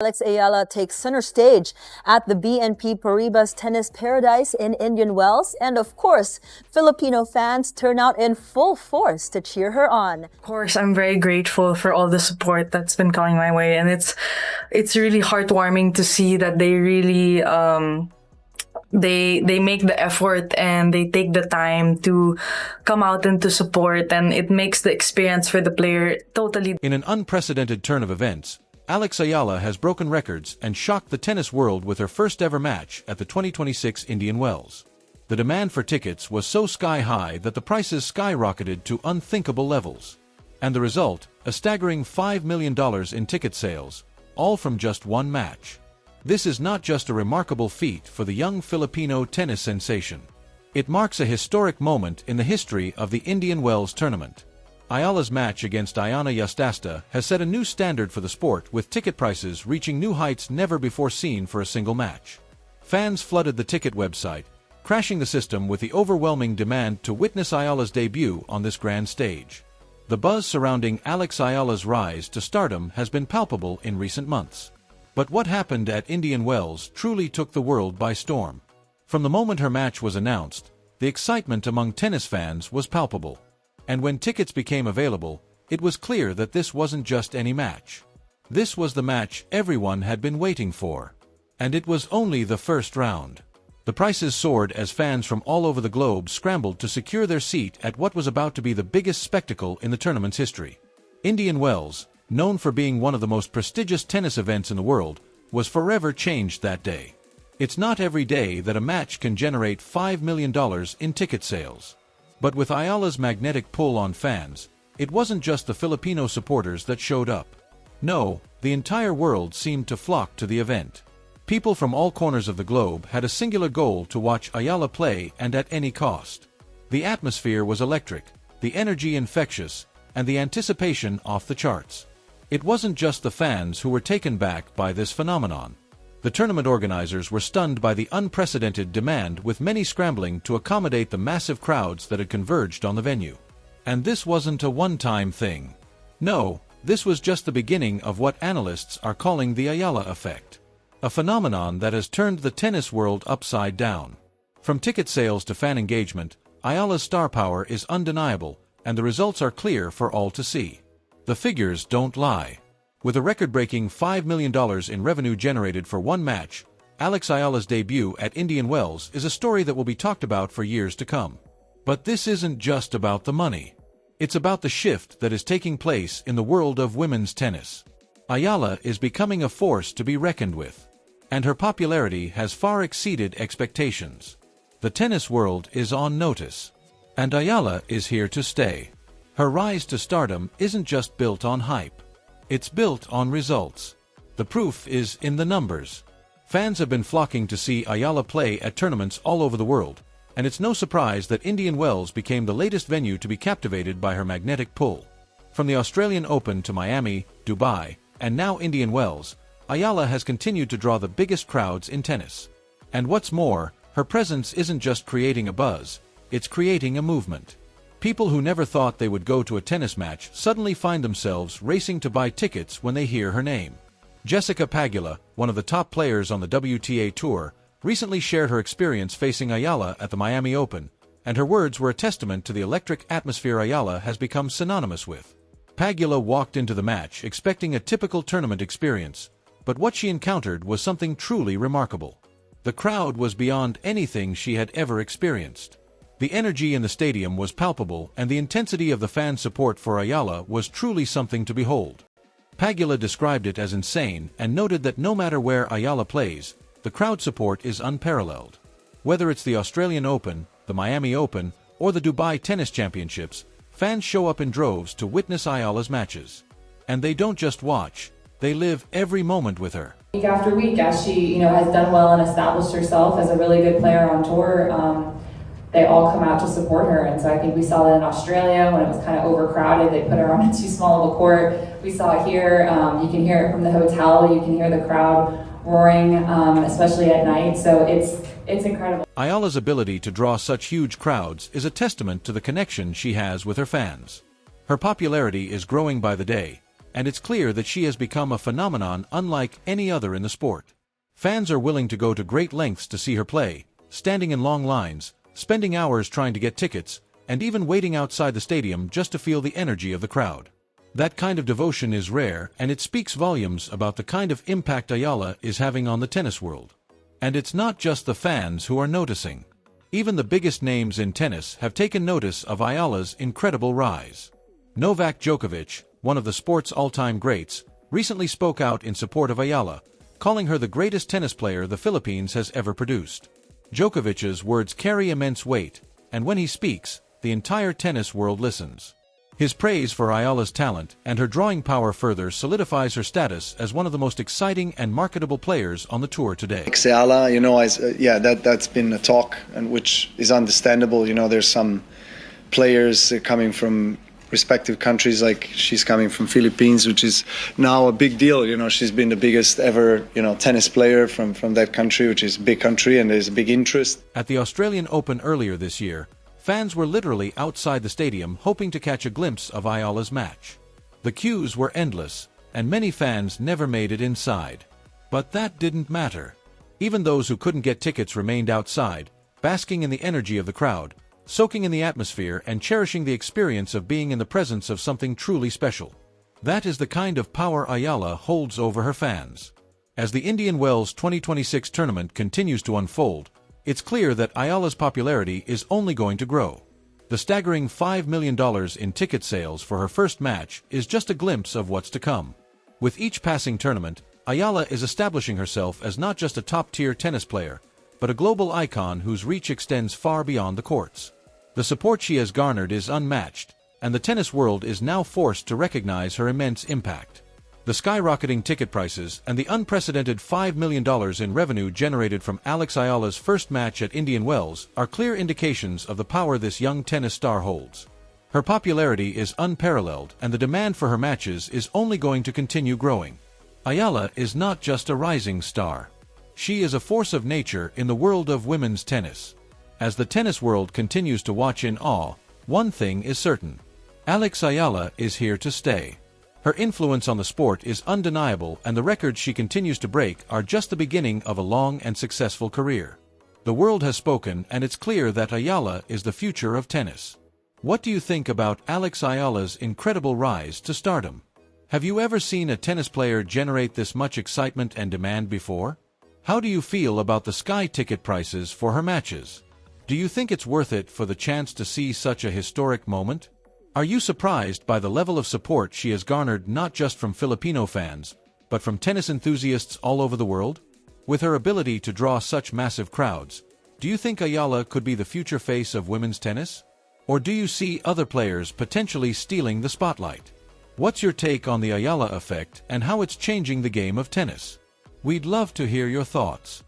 Alex Ayala takes center stage at the BNP Paribas Tennis Paradise in Indian Wells. And of course, Filipino fans turn out in full force to cheer her on. Of course, I'm very grateful for all the support that's been coming my way. And it's really heartwarming to see that they really, they make the effort and they take the time to come out and to support. And it makes the experience for the player totally. In an unprecedented turn of events, Alex Ayala has broken records and shocked the tennis world with her first ever match at the 2026 Indian Wells. The demand for tickets was so sky-high that the prices skyrocketed to unthinkable levels. And the result, a staggering $5 million in ticket sales, all from just one match. This is not just a remarkable feat for the young Filipino tennis sensation. It marks a historic moment in the history of the Indian Wells tournament. Ayala's match against Dayana Yastremska has set a new standard for the sport, with ticket prices reaching new heights never before seen for a single match. Fans flooded the ticket website, crashing the system with the overwhelming demand to witness Ayala's debut on this grand stage. The buzz surrounding Alex Ayala's rise to stardom has been palpable in recent months. But what happened at Indian Wells truly took the world by storm. From the moment her match was announced, the excitement among tennis fans was palpable. And when tickets became available, it was clear that this wasn't just any match. This was the match everyone had been waiting for. And it was only the first round. The prices soared as fans from all over the globe scrambled to secure their seat at what was about to be the biggest spectacle in the tournament's history. Indian Wells, known for being one of the most prestigious tennis events in the world, was forever changed that day. It's not every day that a match can generate $5 million in ticket sales. But with Ayala's magnetic pull on fans, it wasn't just the Filipino supporters that showed up. No, the entire world seemed to flock to the event. People from all corners of the globe had a singular goal: to watch Ayala play, and at any cost. The atmosphere was electric, the energy infectious, and the anticipation off the charts. It wasn't just the fans who were taken back by this phenomenon. The tournament organizers were stunned by the unprecedented demand, with many scrambling to accommodate the massive crowds that had converged on the venue. And this wasn't a one-time thing. No, this was just the beginning of what analysts are calling the Ayala effect. A phenomenon that has turned the tennis world upside down. From ticket sales to fan engagement, Ayala's star power is undeniable, and the results are clear for all to see. The figures don't lie. With a record-breaking $5 million in revenue generated for one match, Alex Ayala's debut at Indian Wells is a story that will be talked about for years to come. But this isn't just about the money. It's about the shift that is taking place in the world of women's tennis. Ayala is becoming a force to be reckoned with, and her popularity has far exceeded expectations. The tennis world is on notice, and Ayala is here to stay. Her rise to stardom isn't just built on hype. It's built on results. The proof is in the numbers. Fans have been flocking to see Ayala play at tournaments all over the world, and it's no surprise that Indian Wells became the latest venue to be captivated by her magnetic pull. From the Australian Open to Miami, Dubai, and now Indian Wells, Ayala has continued to draw the biggest crowds in tennis. And what's more, her presence isn't just creating a buzz, it's creating a movement. People who never thought they would go to a tennis match suddenly find themselves racing to buy tickets when they hear her name. Jessica Pagula, one of the top players on the WTA Tour, recently shared her experience facing Ayala at the Miami Open, and her words were a testament to the electric atmosphere Ayala has become synonymous with. Pagula walked into the match expecting a typical tournament experience, but what she encountered was something truly remarkable. The crowd was beyond anything she had ever experienced. The energy in the stadium was palpable, and the intensity of the fan support for Ayala was truly something to behold. Pagula described it as insane and noted that no matter where Ayala plays, the crowd support is unparalleled. Whether it's the Australian Open, the Miami Open, or the Dubai Tennis Championships, fans show up in droves to witness Ayala's matches. And they don't just watch, they live every moment with her. Week after week, as she has done well and established herself as a really good player on tour, they all come out to support her. And so I think we saw that in Australia when it was kind of overcrowded. They put her on too small of a court. We saw it here. You can hear it from the hotel. You can hear the crowd roaring, especially at night. So it's incredible. Ayala's ability to draw such huge crowds is a testament to the connection she has with her fans. Her popularity is growing by the day, and it's clear that she has become a phenomenon unlike any other in the sport. Fans are willing to go to great lengths to see her play, standing in long lines, spending hours trying to get tickets, and even waiting outside the stadium just to feel the energy of the crowd. That kind of devotion is rare, and it speaks volumes about the kind of impact Ayala is having on the tennis world. And it's not just the fans who are noticing. Even the biggest names in tennis have taken notice of Ayala's incredible rise. Novak Djokovic, one of the sport's all-time greats, recently spoke out in support of Ayala, calling her the greatest tennis player the Philippines has ever produced. Djokovic's words carry immense weight, and when he speaks, the entire tennis world listens. His praise for Ayala's talent and her drawing power further solidifies her status as one of the most exciting and marketable players on the tour today. Ayala, that's been a talk, and which is understandable. There's some players coming from respective countries, like she's coming from Philippines, which is now a big deal. She's been the biggest ever, tennis player from that country, which is a big country, and there's a big interest. At the Australian Open earlier this year, fans were literally outside the stadium hoping to catch a glimpse of Ayala's match. The queues were endless, and many fans never made it inside. But that didn't matter. Even those who couldn't get tickets remained outside, basking in the energy of the crowd, soaking in the atmosphere and cherishing the experience of being in the presence of something truly special. That is the kind of power Ayala holds over her fans. As the Indian Wells 2026 tournament continues to unfold, it's clear that Ayala's popularity is only going to grow. The staggering $5 million in ticket sales for her first match is just a glimpse of what's to come. With each passing tournament, Ayala is establishing herself as not just a top-tier tennis player, but a global icon whose reach extends far beyond the courts. The support she has garnered is unmatched, and the tennis world is now forced to recognize her immense impact. The skyrocketing ticket prices and the unprecedented $5 million in revenue generated from Alex Ayala's first match at Indian Wells are clear indications of the power this young tennis star holds. Her popularity is unparalleled, and the demand for her matches is only going to continue growing. Ayala is not just a rising star. She is a force of nature in the world of women's tennis. As the tennis world continues to watch in awe, one thing is certain: Alex Ayala is here to stay. Her influence on the sport is undeniable, and the records she continues to break are just the beginning of a long and successful career. The world has spoken, and it's clear that Ayala is the future of tennis. What do you think about Alex Ayala's incredible rise to stardom? Have you ever seen a tennis player generate this much excitement and demand before? How do you feel about the sky ticket prices for her matches? Do you think it's worth it for the chance to see such a historic moment? Are you surprised by the level of support she has garnered not just from Filipino fans, but from tennis enthusiasts all over the world? With her ability to draw such massive crowds, do you think Ayala could be the future face of women's tennis? Or do you see other players potentially stealing the spotlight? What's your take on the Ayala effect and how it's changing the game of tennis? We'd love to hear your thoughts.